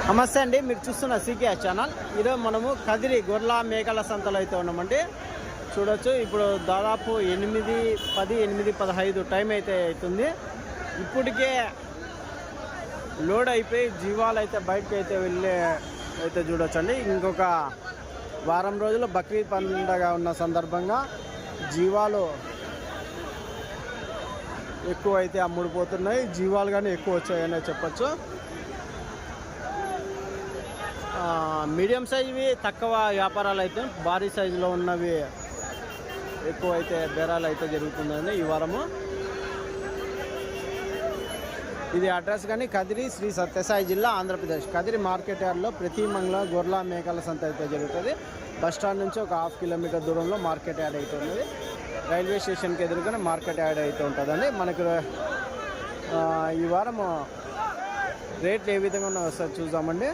నమస్తే అండి, మీరు చూస్తున్న సీకే ఛానల్. ఈరోజు మనము కదిరి గొర్రెల మేకల సంతలో అయితే ఉన్నామండి. చూడొచ్చు, ఇప్పుడు దాదాపు 8:15 టైం అయితే అవుతుంది. ఇప్పటికే లోడ్ అయిపోయి జీవాలు అయితే బయటకు అయితే వెళ్ళే అయితే చూడొచ్చండి. ఇంకొక వారం రోజులు బక్రీద్ పండుగ ఉన్న సందర్భంగా జీవాలు ఎక్కువ అయితే అమ్ముడుపోతున్నాయి. జీవాలు కానీ ఎక్కువ వచ్చాయనే చెప్పచ్చు. మీడియం సైజువి తక్కువ వ్యాపారాలు అయితే, భారీ సైజులో ఉన్నవి ఎక్కువ అయితే బేరాలు అయితే జరుగుతుందండి ఈ వారము. ఇది అడ్రస్ కానీ కదిరి శ్రీ సత్యసాయి జిల్లా ఆంధ్రప్రదేశ్. కదిరి మార్కెట్ యార్డ్లో ప్రతి మంగళవారం గొర్రెల మేకల సంత అయితే జరుగుతుంది. బస్టాండ్ నుంచి ఒక 1/2 కిలోమీటర్ దూరంలో మార్కెట్ యార్డ్ అయితే ఉన్నది. రైల్వే స్టేషన్కి ఎదురుగానే మార్కెట్ యార్డ్ అయితే ఉంటుందండి. మనకు ఈ వారం రేట్లు ఏ విధంగా ఉన్నాయో ఒకసారి చూద్దామండి.